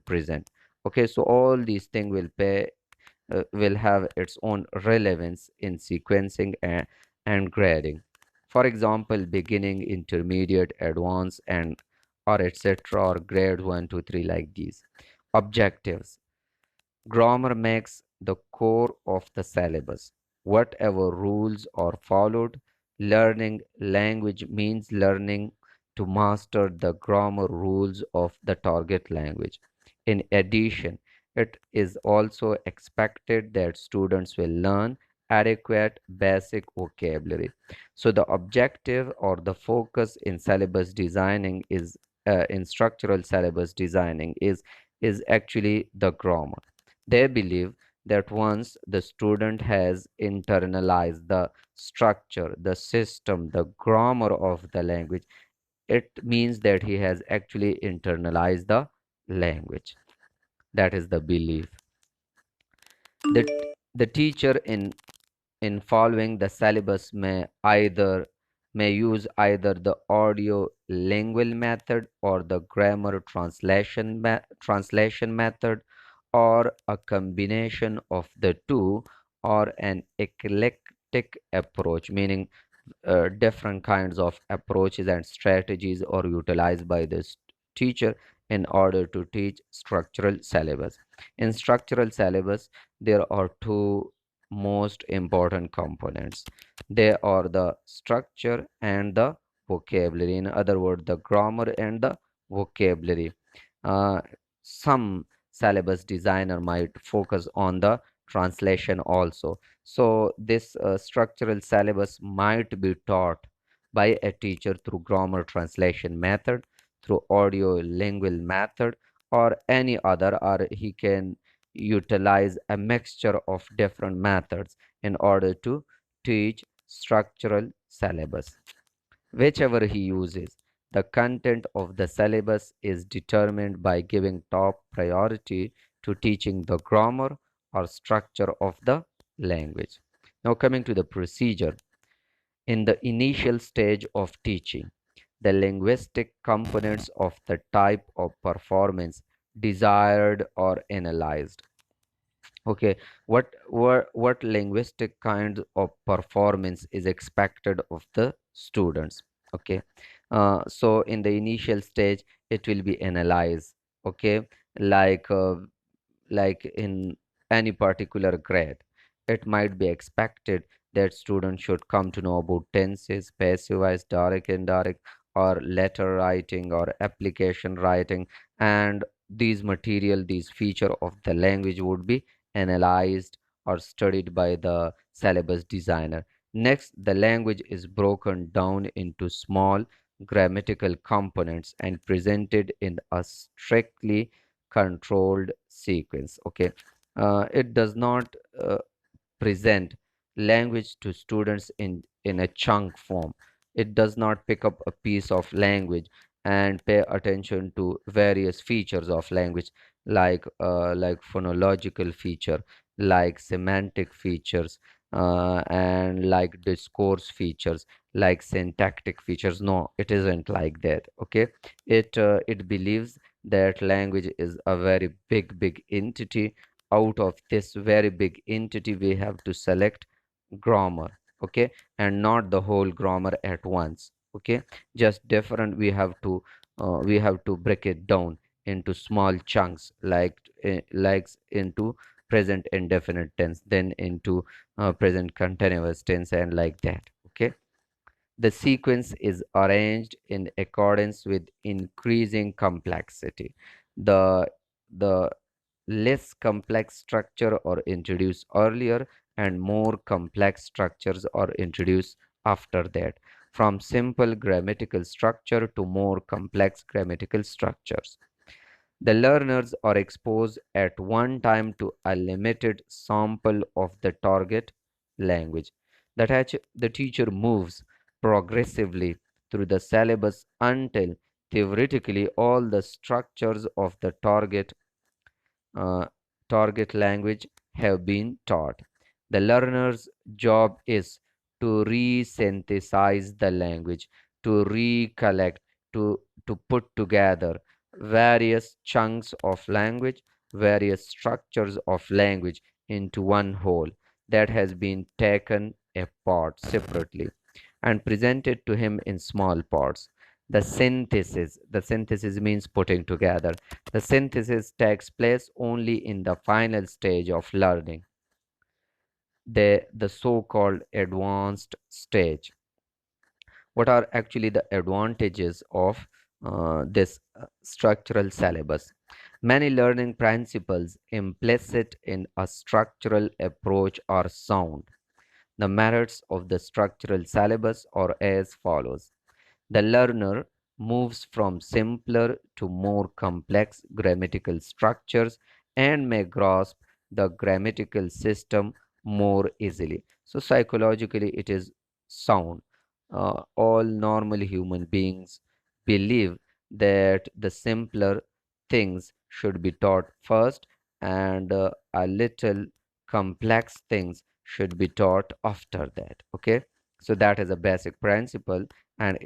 present. Okay, so all these things will have its own relevance in sequencing and grading. For example, beginning, intermediate, advanced, and or etc. or grade 1 to 3, like these. Objectives. Grammar makes the core of the syllabus. Whatever rules are followed, learning language means learning to master the grammar rules of the target language. In addition, it is also expected that students will learn adequate basic vocabulary. So the objective or the focus in syllabus designing is in structural syllabus designing is actually the grammar. They believe that once the student has internalized the structure, the system, the grammar of the language, it means that he has actually internalized the language. That is the belief. The teacher in following the syllabus may use either the audio lingual method or the grammar translation method, or a combination of the two, or an eclectic approach, meaning different kinds of approaches and strategies are utilized by this teacher in order to teach structural syllabus. In structural syllabus, there are two most important components. They are the structure and the vocabulary. In other words, the grammar and the vocabulary. Uh, some syllabus designer might focus on the translation also. So this structural syllabus might be taught by a teacher through grammar translation method, through audio lingual method, or any other, or he can utilize a mixture of different methods in order to teach structural syllabus. Whichever he uses, the content of the syllabus is determined by giving top priority to teaching the grammar or structure of the language. Now, coming to the procedure. In the initial stage of teaching, the linguistic components of the type of performance desired or analyzed. Okay, what linguistic kind of performance is expected of the students? Okay, so in the initial stage, it will be analyzed. Okay, like like in any particular grade, it might be expected that students should come to know about tenses, passive voice, direct, indirect, or letter writing or application writing, and these feature of the language would be analyzed or studied by the syllabus designer. Next, the language is broken down into small grammatical components and presented in a strictly controlled sequence. Okay, it does not present language to students in a chunk form. It does not pick up a piece of language and pay attention to various features of language, like phonological feature, like semantic features, and like discourse features, like syntactic features. No, it isn't like that. Okay, it believes that language is a very big entity. Out of this very big entity, we have to select grammar. Okay, and not the whole grammar at once. Okay, just different. We have to break it down into small chunks, like into present indefinite tense, then into present continuous tense, and like that. Okay, the sequence is arranged in accordance with increasing complexity. The less complex structure are introduced earlier, and more complex structures are introduced after that, from simple grammatical structure to more complex grammatical structures. The learners are exposed at one time to a limited sample of the target language. The teacher moves progressively through the syllabus until theoretically all the structures of the uh, target language have been taught. The learner's job is to re-synthesize the language, to recollect, to put together various chunks of language, various structures of language into one whole that has been taken apart separately and presented to him in small parts. The synthesis means putting together. The synthesis takes place only in the final stage of learning, the so-called advanced stage. What are actually the advantages of this structural syllabus? Many learning principles implicit in a structural approach are sound. The merits of the structural syllabus are as follows. The learner moves from simpler to more complex grammatical structures and may grasp the grammatical system more easily. So, psychologically, it is sound. All normal human beings believe that the simpler things should be taught first, and a little complex things should be taught after that. Okay, so that is a basic principle, and